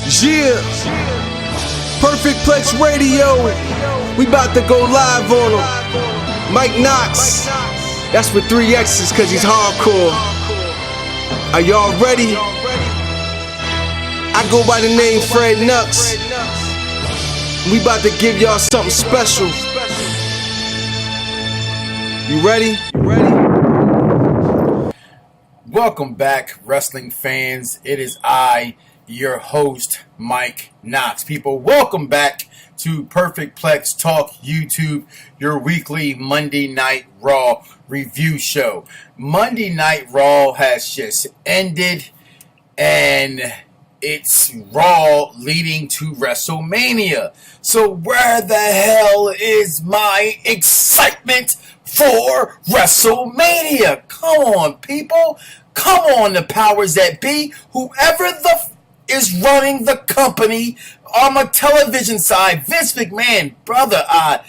Yeah, Perfect Plex Radio. We about to go live on him. Mike Knoxxx. That's with 3 X's cause he's hardcore. Are y'all ready? I go by the name Fred Knoxxx. We about to give y'all something special. You ready? Welcome back, wrestling fans. It is I, your host, Mike Knoxxx. People, welcome back to Perfect Plex Talk YouTube, your weekly Monday Night Raw review show. Monday Night Raw has just ended, and it's Raw leading to WrestleMania. So where the hell is my excitement for WrestleMania? Come on, people. Come on, the powers that be. Whoever is running the company on the television side, Vince McMahon, brother, I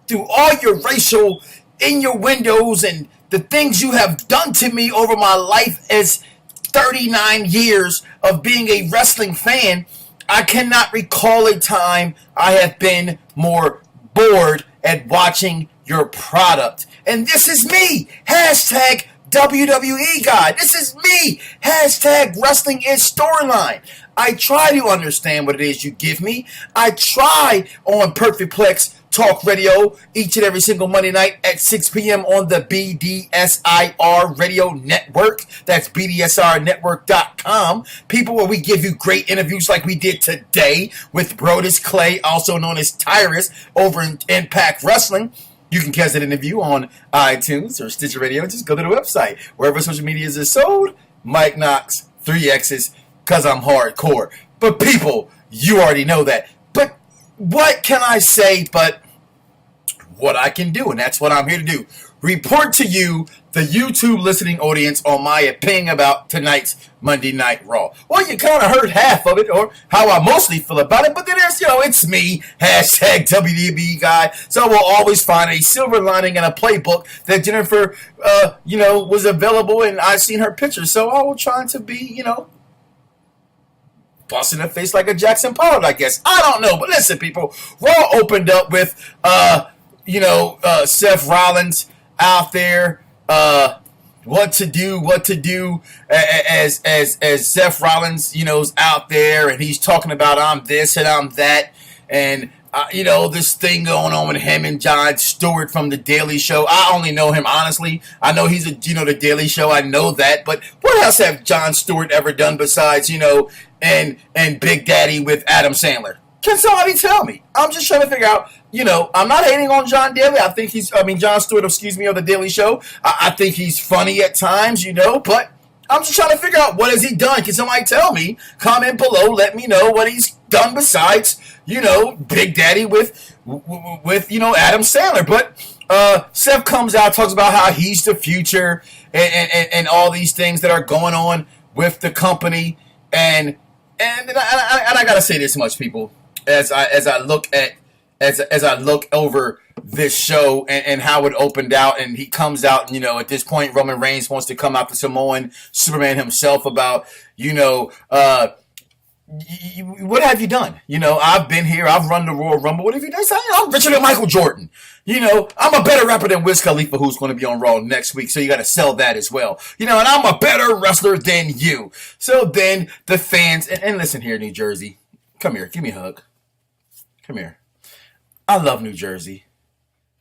through all your racial innuendos and the things you have done to me over my life as 39 years of being a wrestling fan, I cannot recall a time I have been more bored at watching your product. And this is me, hashtag WWE guy. This is me, hashtag wrestling is storyline. I try to understand what it is you give me. I try on Perfect Plex Talk Radio each and every single Monday night at 6 p.m. on the BDSIR Radio Network. That's BDSIR Network.com. People, where we give you great interviews like we did today with Brodus Clay, also known as Tyrus, over in Impact Wrestling. You can catch that interview on iTunes or Stitcher Radio. Just go to the website. Wherever social media is sold, Mike Knoxxx, 3 X's, because I'm hardcore. But people, you already know that. But what can I say but what I can do? And that's what I'm here to do. Report to you, the YouTube listening audience, on my opinion about tonight's Monday Night Raw. Well, you kind of heard half of it, or how I mostly feel about it, but then there's, it's me, hashtag WWE guy, so we'll always find a silver lining in a playbook that Jennifer, was available, and I've seen her picture, so I will try to be, busting her face like a Jackson Pollock, I guess. I don't know, but listen, people, Raw opened up with, Seth Rollins out there, what to do as Seth Rollins, is out there, and he's talking about I'm this and I'm that, and this thing going on with him and Jon Stewart from The Daily Show. I only know him, honestly. I know he's The Daily Show. I know that, but what else have Jon Stewart ever done besides, and Big Daddy with Adam Sandler? Can somebody tell me? I'm just trying to figure out, I'm not hating on Jon Stewart, of The Daily Show. I think he's funny at times, but I'm just trying to figure out what has he done. Can somebody tell me? Comment below, let me know what he's done besides, Big Daddy with Adam Sandler. But Seth comes out, talks about how he's the future and all these things that are going on with the company. And I gotta say this much, people. As I look over this show and how it opened out, and he comes out, at this point, Roman Reigns wants to come out to Samoan Superman himself about, what have you done? I've been here, I've run the Royal Rumble. What have you done? I'm richer than Michael Jordan. I'm a better rapper than Wiz Khalifa, who's going to be on Raw next week, so you got to sell that as well. And I'm a better wrestler than you. So then the fans, and listen here, New Jersey, come here, give me a hug. Come here. I love New Jersey.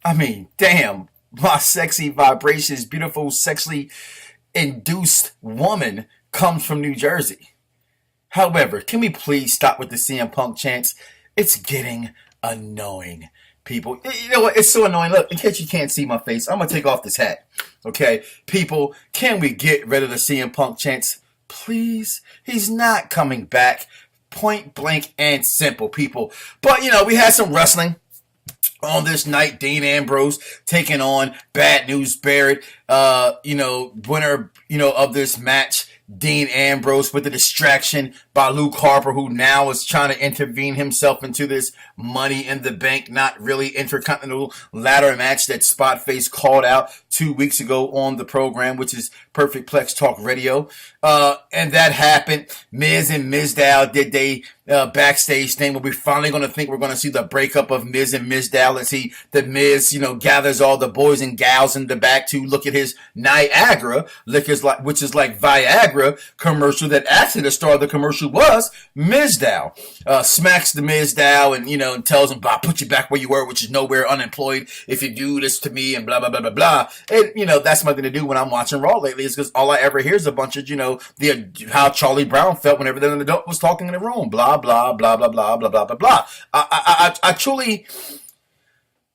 I mean, damn, my sexy vibrations, beautiful, sexually induced woman comes from New Jersey. However, can we please stop with the CM Punk chants? It's getting annoying, people. You know what? It's so annoying. Look, in case you can't see my face, I'm going to take off this hat. Okay? People, can we get rid of the CM Punk chants? Please? He's not coming back. Point blank and simple, people. But, we had some wrestling on this night. Dean Ambrose taking on Bad News Barrett. Winner, of this match, Dean Ambrose, with the distraction by Luke Harper, who now is trying to intervene himself into this Money in the Bank, not really Intercontinental ladder match that Spotface called out 2 weeks ago on the program, which is Perfect Plex Talk Radio. And that happened. Miz and Mizdow did they backstage thing where we're finally going to think we're going to see the breakup of Miz and Mizdow and see that Miz, gathers all the boys and gals in the back to look at his Niagara, which is like Viagra commercial that actually the star of the commercial was Mizdow. Smacks the Mizdow and tells him, "I'll put you back where you were, which is nowhere, unemployed, if you do this to me," and blah, blah, blah, blah, blah. And, that's nothing to do when I'm watching Raw lately is because all I ever hear is a bunch of, how Charlie Brown felt whenever the adult was talking in the room. Blah, blah, blah, blah, blah, blah, blah, blah, blah. I truly,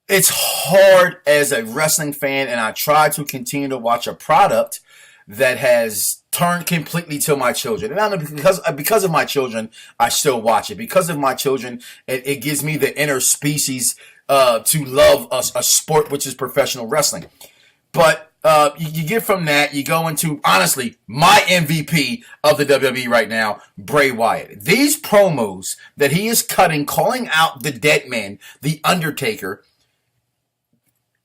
it's hard as a wrestling fan, and I try to continue to watch a product that has turned completely to my children. And I know because of my children, I still watch it. Because of my children, it gives me the inner species to love a sport, which is professional wrestling. But you get from that, you go into, honestly, my MVP of the WWE right now, Bray Wyatt. These promos that he is cutting, calling out the dead man, the Undertaker,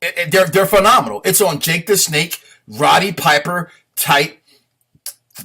they're phenomenal. It's on Jake the Snake, Roddy Piper type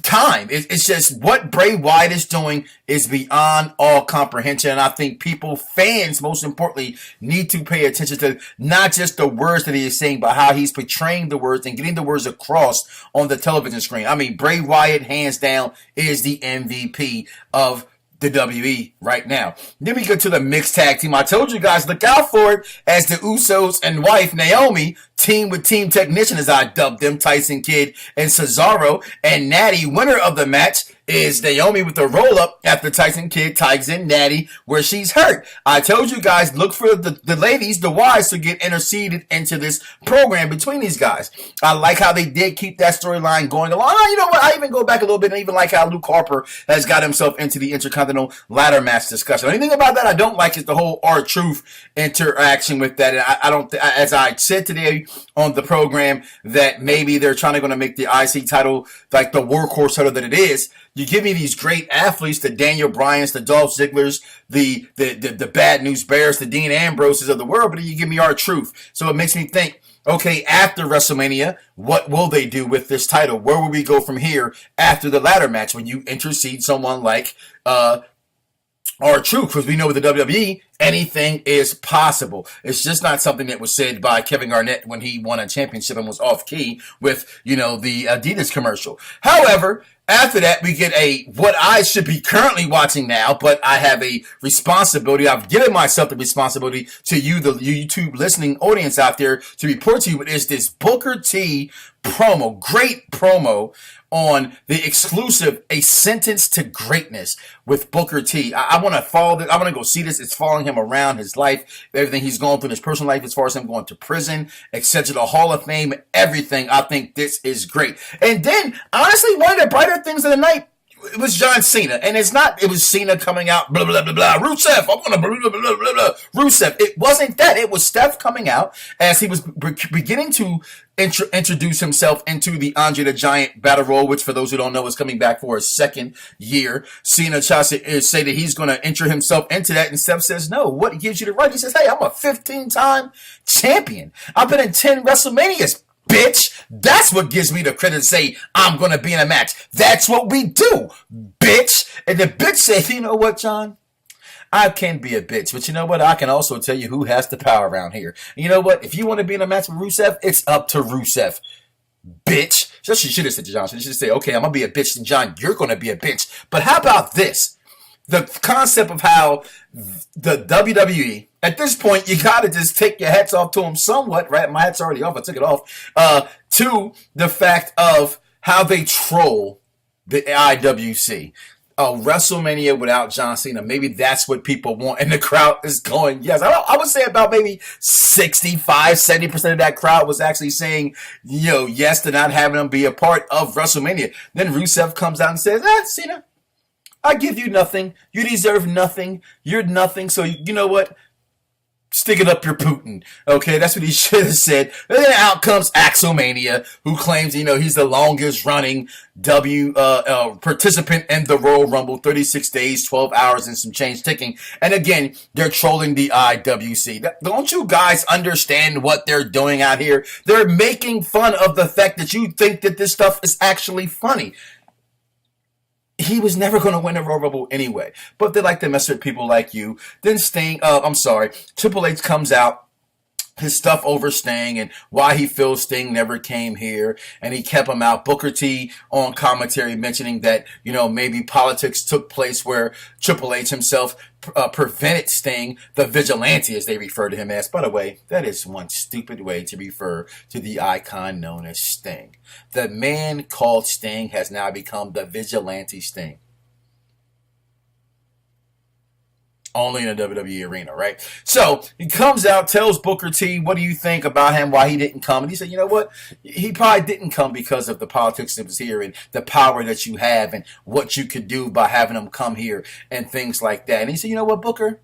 time. It's just what Bray Wyatt is doing is beyond all comprehension. And I think fans, most importantly, need to pay attention to not just the words that he is saying, but how he's portraying the words and getting the words across on the television screen. I mean, Bray Wyatt, hands down, is the MVP of the WWE right now. Then we go to the mixed tag team. I told you guys, look out for it, as the Usos and wife Naomi team with Team Technician, as I dubbed them, Tyson Kidd and Cesaro, and Natty, winner of the match, is Naomi with a roll-up after Tyson Kidd tags in Natty where she's hurt. I told you guys, look for the ladies, the wives, to get interceded into this program between these guys. I like how they did keep that storyline going along. You know what? I even go back a little bit and even like how Luke Harper has got himself into the Intercontinental ladder match discussion. Anything about that I don't like is the whole R-Truth interaction with that. And I don't, as I said today on the program, that maybe they're trying to make the IC title like the workhorse title that it is. You give me these great athletes, the Daniel Bryans, the Dolph Zigglers, the Bad News Bears, the Dean Ambroses of the world, but then you give me R-Truth. So it makes me think, okay, after WrestleMania, what will they do with this title? Where will we go from here after the ladder match when you intercede someone like R-Truth? Because we know with the WWE, anything is possible. It's just not something that was said by Kevin Garnett when he won a championship and was off key with, the Adidas commercial. However, after that, we get what I should be currently watching now, but I have a responsibility. I've given myself the responsibility to you, the YouTube listening audience out there, to report to you. Is this Booker T promo, great promo on the exclusive A Sentence to Greatness with Booker T. I want to follow this. I want to go see this. It's following him around his life, everything he's gone through in his personal life, as far as him going to prison, etc., the Hall of Fame, everything. I think this is great. And then, honestly, one of the brighter things of the night, it was John Cena. And it was Cena coming out, blah, blah, blah, blah, Rusev, I'm going to blah, blah, blah, blah, blah, Rusev. It wasn't that. It was Steph coming out as he was beginning to introduce himself into the Andre the Giant Battle Royal, which, for those who don't know, is coming back for his second year. Cena tries to say that he's going to enter himself into that, and Steph says, no, what gives you the right? He says, hey, I'm a 15-time champion. I've been in 10 WrestleManias. Bitch, that's what gives me the credit to say I'm going to be in a match. That's what we do, bitch. And the bitch said, you know what, John? I can be a bitch, but you know what? I can also tell you who has the power around here. And you know what? If you want to be in a match with Rusev, it's up to Rusev, bitch. So she should have said to John. She should say, okay, I'm going to be a bitch, and John, you're going to be a bitch. But how about this? The concept of how the WWE, at this point, you got to just take your hats off to them somewhat, right? My hat's already off. I took it off. To the fact of how they troll the IWC. WrestleMania without John Cena. Maybe that's what people want. And the crowd is going, yes. I would say about maybe 65, 70% of that crowd was actually saying, yes to not having him be a part of WrestleMania. Then Rusev comes out and says, Cena, I give you nothing. You deserve nothing. You're nothing. So you know what? Stick it up your Putin. Okay, that's what he should have said. And then out comes Axelmania, who claims, he's the longest running participant in the Royal Rumble, 36 days, 12 hours, and some change ticking. And again, they're trolling the IWC. Don't you guys understand what they're doing out here? They're making fun of the fact that you think that this stuff is actually funny. he was never going to win a Royal Rumble anyway. But they like to mess with people like you. Then Triple H comes out, his stuff over Sting and why he feels Sting never came here, and he kept him out. Booker T on commentary mentioning that, maybe politics took place where Triple H himself prevented Sting, the vigilante as they refer to him as. By the way, that is one stupid way to refer to the icon known as Sting. The man called Sting has now become the vigilante Sting. Only in the WWE arena, right? So he comes out, tells Booker T, what do you think about him, why he didn't come? And he said, you know what? He probably didn't come because of the politics that was here and the power that you have and what you could do by having him come here and things like that. And he said, you know what, Booker?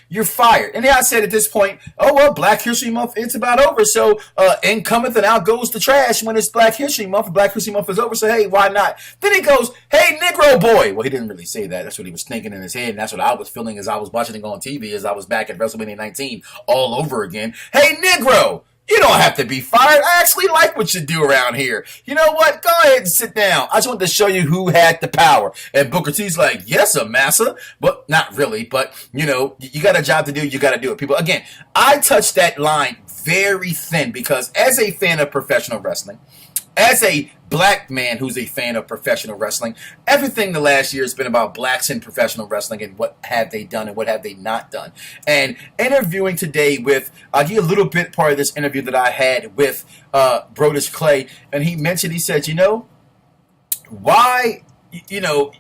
You're fired. And then I said at this point, oh, well, Black History Month, it's about over. So in cometh and out goes the trash when it's Black History Month. Black History Month is over. So, hey, why not? Then he goes, hey, Negro boy. Well, he didn't really say that. That's what he was thinking in his head. And that's what I was feeling as I was watching it on TV as I was back at Wrestlemania 19 all over again. Hey, Negro. You don't have to be fired. I actually like what you do around here. You know what? Go ahead and sit down. I just wanted to show you who had the power. And Booker T's like, yes, massa. But not really. But, you got a job to do. You got to do it. People, again, I touched that line very thin because as a fan of professional wrestling, as a black man who's a fan of professional wrestling, everything the last year has been about blacks in professional wrestling and what have they done and what have they not done. And interviewing today with, I'll give you a little bit part of this interview that I had with Brodus Clay, and he said, why, no,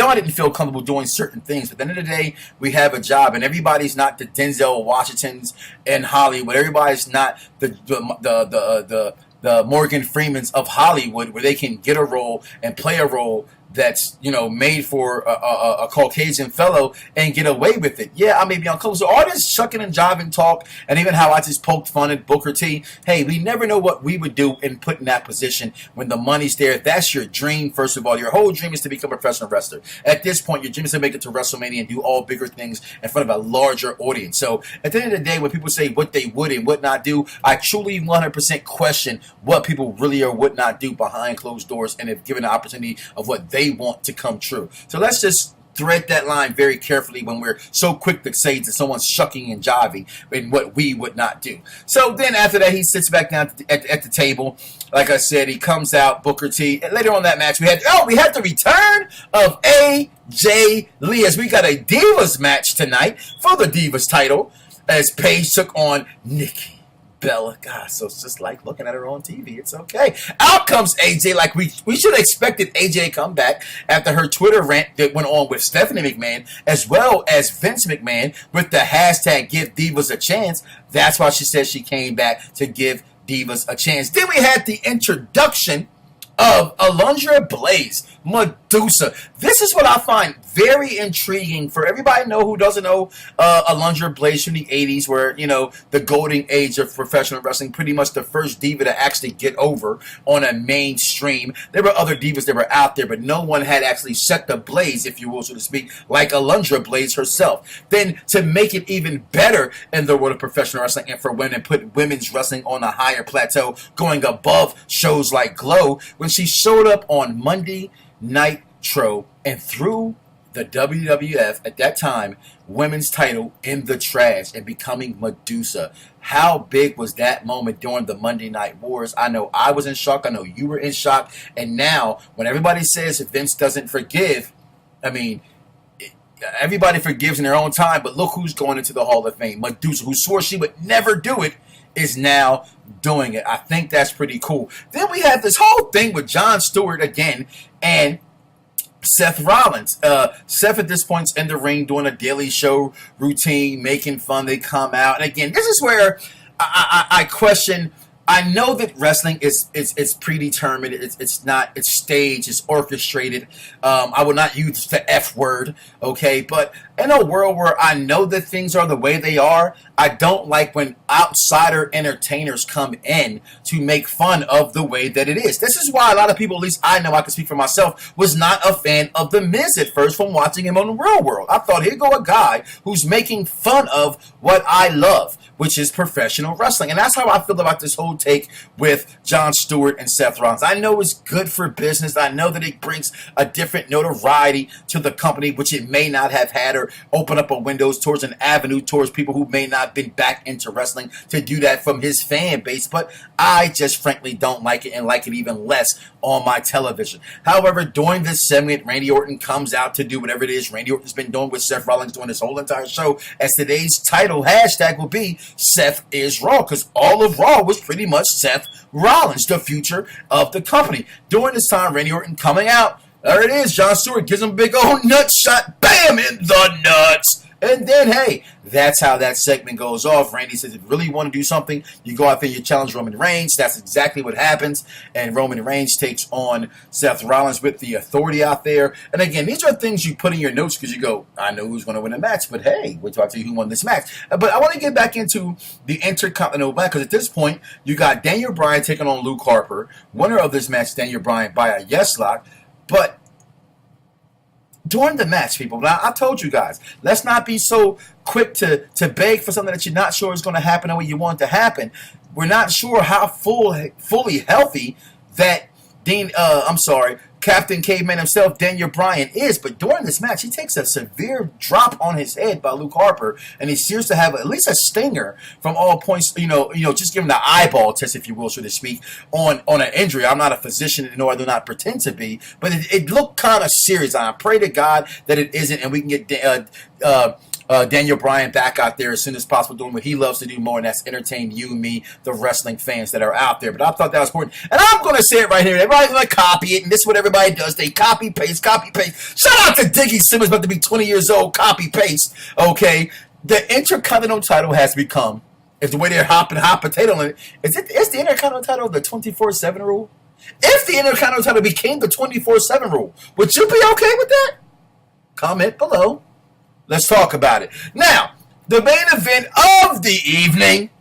I didn't feel comfortable doing certain things. But at the end of the day, we have a job, and everybody's not the Denzel Washingtons in Hollywood. Everybody's not the Morgan Freemans of Hollywood, where they can get a role and play a role that's, made for a Caucasian fellow and get away with it. Yeah, I may be uncomfortable. So all this shucking and jiving talk, and even how I just poked fun at Booker T, hey, we never know what we would do and put in that position when the money's there. That's your dream, first of all. Your whole dream is to become a professional wrestler. At this point, your dream is to make it to WrestleMania and do all bigger things in front of a larger audience. So at the end of the day, when people say what they would and would not do, I truly 100% question what people really or would not do behind closed doors and if given the opportunity of what they want to come true. So let's just thread that line very carefully when we're so quick to say that someone's shucking and jiving in what we would not do. So then after that, he sits back down at the table. Like I said, he comes out, Booker T. And later on that match, we had the return of AJ Lee, as we got a Divas match tonight for the Divas title as Paige took on Nikki Bella. God, so it's just like looking at her on TV. It's okay. Out comes AJ. Like we should have expected AJ come back after her Twitter rant that went on with Stephanie McMahon as well as Vince McMahon with the hashtag Give Divas a Chance. That's why she said she came back to give Divas a chance. Then we had the introduction of Alundra Blaze, Medusa. This is what I find very intriguing for everybody who doesn't know Alundra Blaze from the 80s, where, the golden age of professional wrestling, pretty much the first diva to actually get over on a mainstream. There were other divas that were out there, but no one had actually set the blaze, if you will, so to speak, like Alundra Blaze herself. Then to make it even better in the world of professional wrestling and for women, put women's wrestling on a higher plateau, going above shows like Glow, when she showed up on Monday Nitro and threw the WWF at that time women's title in the trash and becoming Medusa. How big was that moment during the Monday Night Wars? I know I was in shock. I know you were in shock. And now, when everybody says Vince doesn't forgive, I mean, everybody forgives in their own time, but look who's going into the Hall of Fame. Medusa, who swore she would never do it, is now doing it. I think that's pretty cool. Then we have this whole thing with Jon Stewart again and Seth Rollins. Seth at this point's in the ring doing a Daily Show routine, making fun. They come out. And again, this is where I question. I know that wrestling is predetermined. It's not. It's staged. It's orchestrated. I will not use the F word, okay? But in a world where I know that things are the way they are, I don't like when outsider entertainers come in to make fun of the way that it is. This is why a lot of people, at least I know, I can speak for myself, was not a fan of The Miz at first from watching him on the Real World. I thought, here go a guy who's making fun of what I love, which is professional wrestling. And that's how I feel about this whole double take with Jon Stewart and Seth Rollins. I know it's good for business. I know that it brings a different notoriety to the company, which it may not have had, or open up a windows towards an avenue towards people who may not have been back into wrestling to do that from his fan base. But I just frankly don't like it, and like it even less on my television. However, during this segment, Randy Orton comes out to do whatever it is Randy Orton's been doing with Seth Rollins during this whole entire show, as today's title hashtag will be Seth is Raw, because all of Raw was pretty much Seth Rollins, the future of the company. During this time, Randy Orton coming out, there it is, Jon Stewart gives him a big old nut shot, bam, in the nuts. And then, hey, that's how that segment goes off. Randy says, if you really want to do something, you go out there, you challenge Roman Reigns. That's exactly what happens. And Roman Reigns takes on Seth Rollins with the authority out there. And again, these are things you put in your notes because you go, I know who's going to win the match. But hey, wait till I tell you who won this match. But I want to get back into the Intercontinental match, because at this point, you got Daniel Bryan taking on Luke Harper. Winner of this match, Daniel Bryan, by a yes lock. But during the match, people, I told you guys, let's not be so quick to beg for something that you're not sure is going to happen the way you want it to happen. We're not sure how fully healthy that Captain Caveman himself, Daniel Bryan, is. But during this match, he takes a severe drop on his head by Luke Harper, and he seems to have at least a stinger from all points, just give him the eyeball test, if you will, so to speak, on an injury. I'm not a physician, nor do I not pretend to be, but it looked kind of serious. I pray to God that it isn't, and we can get Daniel Bryan back out there as soon as possible, doing what he loves to do more, and that's entertain you, me, the wrestling fans that are out there. But I thought that was important. And I'm going to say it right here. Everybody's going to copy it, and this is what everybody does. They copy, paste, copy, paste. Shout out to Diggy Simmons, about to be 20 years old, copy, paste. Okay? The Intercontinental title has become, if the way they're hopping hot potato in it, is the Intercontinental title the 24/7 rule? If the Intercontinental title became the 24/7 rule, would you be okay with that? Comment below. Let's talk about it. Now, the main event of the evening,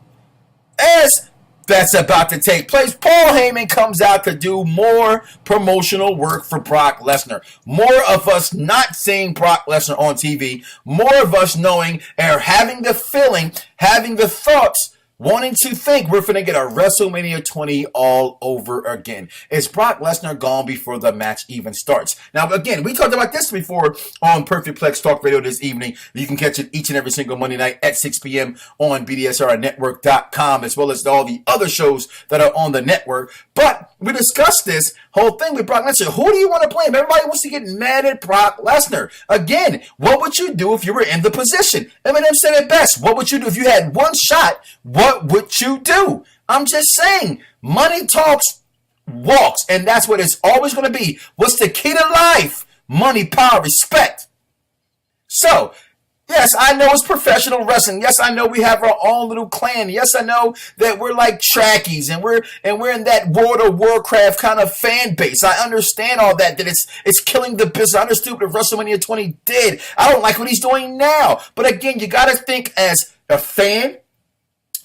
as that's about to take place, Paul Heyman comes out to do more promotional work for Brock Lesnar. More of us not seeing Brock Lesnar on TV. More of us knowing or having the feeling, having the thoughts, wanting to think we're going to get a WrestleMania 20 all over again. Is Brock Lesnar gone before the match even starts? Now, again, we talked about this before on Perfect Plex Talk Radio this evening. You can catch it each and every single Monday night at 6 p.m. on BDSIR Network.com, as well as all the other shows that are on the network. But we discussed this whole thing with Brock Lesnar. Who do you want to blame? Everybody wants to get mad at Brock Lesnar. Again, what would you do if you were in the position? Eminem said it best. What would you do if you had one shot? What would you do? I'm just saying, money talks, walks, and that's what it's always going to be. What's the key to life? Money, power, respect. So, yes, I know it's professional wrestling. Yes, I know we have our own little clan. Yes, I know that we're like trackies and we're in that World of Warcraft kind of fan base. I understand all that it's killing the business. I understood what WrestleMania 20 did. I don't like what he's doing now. But again, you got to think as a fan.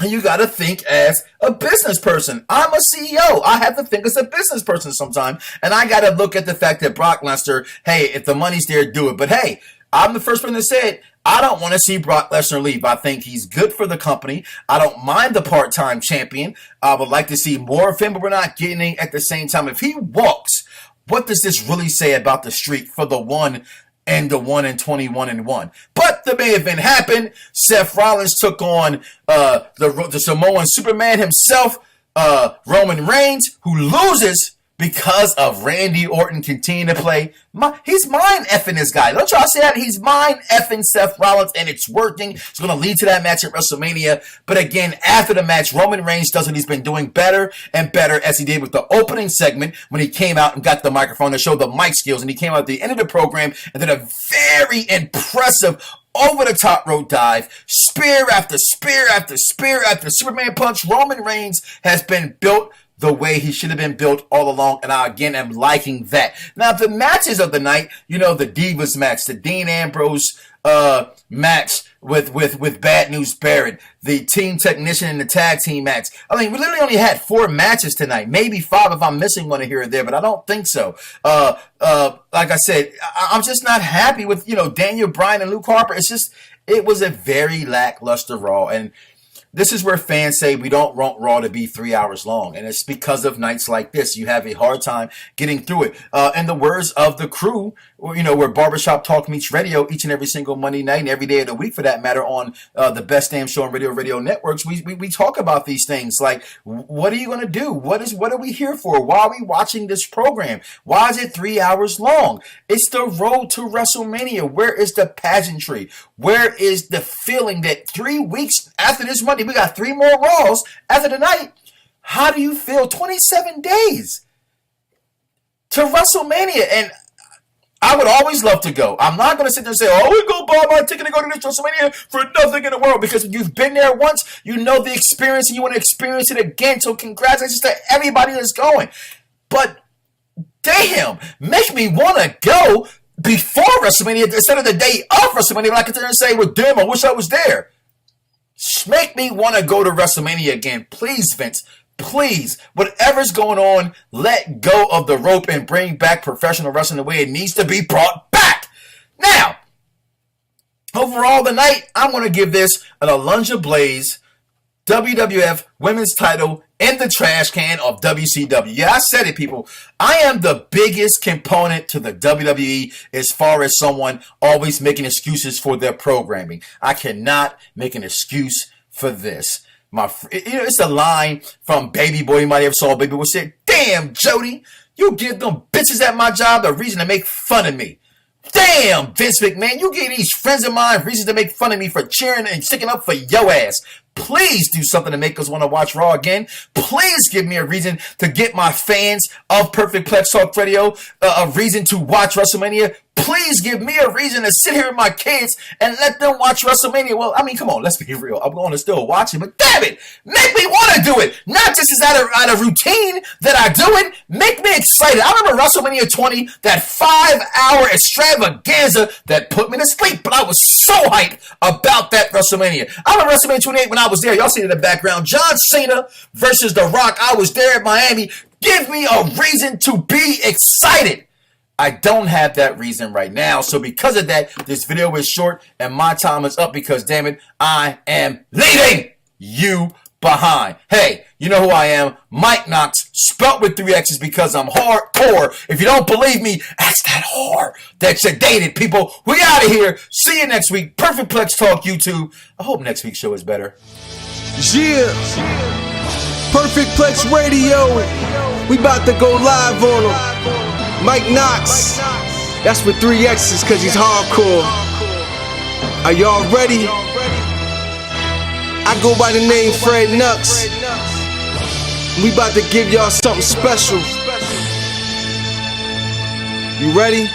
And you got to think as a business person. I'm a CEO. I have to think as a business person sometime. And I got to look at the fact that Brock Lesnar, hey, if the money's there, do it. But hey, I'm the first person that said, I don't want to see Brock Lesnar leave. I think he's good for the company. I don't mind the part-time champion. I would like to see more of him, but we're not getting it at the same time. If he walks, what does this really say about the streak for the 1 and the 1 and 21-1? But the main event happened. Seth Rollins took on the Samoan Superman himself, Roman Reigns, who loses because of Randy Orton continuing to play. He's mind effing this guy. Don't y'all say that? He's mind effing Seth Rollins, and it's working. It's going to lead to that match at WrestleMania. But again, after the match, Roman Reigns does what he's been doing better and better, as he did with the opening segment when he came out and got the microphone to show the mic skills. And he came out at the end of the program and did a very impressive over-the-top rope dive, spear after spear after spear after Superman punch. Roman Reigns has been built the way he should have been built all along, and I, again, am liking that. Now, the matches of the night, the Divas match, the Dean Ambrose match with Bad News Barrett, the Team Technician and the Tag Team match. I mean, we literally only had 4 matches tonight, maybe 5 if I'm missing one here or there, but I don't think so. Like I said, I'm just not happy with, Daniel Bryan and Luke Harper. It was a very lackluster Raw, and This is where fans say we don't want Raw to be 3 hours long, and it's because of nights like this. You have a hard time getting through it. In the words of the crew, where Barbershop Talk Meets Radio each and every single Monday night and every day of the week, for that matter, on the best damn show on radio networks, we talk about these things like, what are you going to do? What are we here for? Why are we watching this program? Why is it 3 hours long? It's the road to WrestleMania. Where is the pageantry? Where is the feeling that 3 weeks after this Monday, we got 3 more Raws after the night? How do you feel? 27 days to WrestleMania. And I would always love to go. I'm not going to sit there and say, oh, we go buy my ticket to go to this WrestleMania for nothing in the world. Because you've been there once, you know the experience, and you want to experience it again. So congratulations to everybody that's going. But damn, make me want to go before WrestleMania instead of the day of WrestleMania. When I can turn and say, well, damn, I wish I was there. Make me want to go to WrestleMania again. Please, Vince. Please, whatever's going on, let go of the rope and bring back professional wrestling the way it needs to be brought back. Now, overall tonight, I'm going to give this an Alundra Blaze WWF Women's Title in the trash can of WCW. Yeah, I said it, people. I am the biggest component to the WWE as far as someone always making excuses for their programming. I cannot make an excuse for this. It's a line from Baby Boy. You might have saw Baby Boy say, damn, Jody, you give them bitches at my job a reason to make fun of me. Damn, Vince McMahon, you give these friends of mine reasons to make fun of me for cheering and sticking up for yo ass. Please do something to make us want to watch Raw again. Please give me a reason to get my fans of Perfect Plex Talk Radio a reason to watch WrestleMania. Please give me a reason to sit here with my kids and let them watch WrestleMania. Well, I mean, come on, let's be real. I'm going to still watch it, but damn it, make me want to do it. Not just as out of routine that I do it. Make me excited. I remember WrestleMania 20, that 5-hour extravaganza that put me to sleep, but I was so hyped about that WrestleMania. I remember WrestleMania 28 when I was there. Y'all see it in the background. John Cena versus The Rock. I was there at Miami. Give me a reason to be excited. I don't have that reason right now. So because of that, this video is short and my time is up because, damn it, I am leaving you behind. Hey, you know who I am. Mike Knoxxx, spelt with 3 X's because I'm hardcore. If you don't believe me, ask that whore that you dated, people. We out of here. See you next week. Perfect Plex Talk YouTube. I hope next week's show is better. Yeah. Perfect Plex Radio. We about to go live on them. Mike Knoxxx, that's with 3 X's cause he's hardcore. Are y'all ready? I go by the name Fred Knoxxx. We about to give y'all something special. You ready?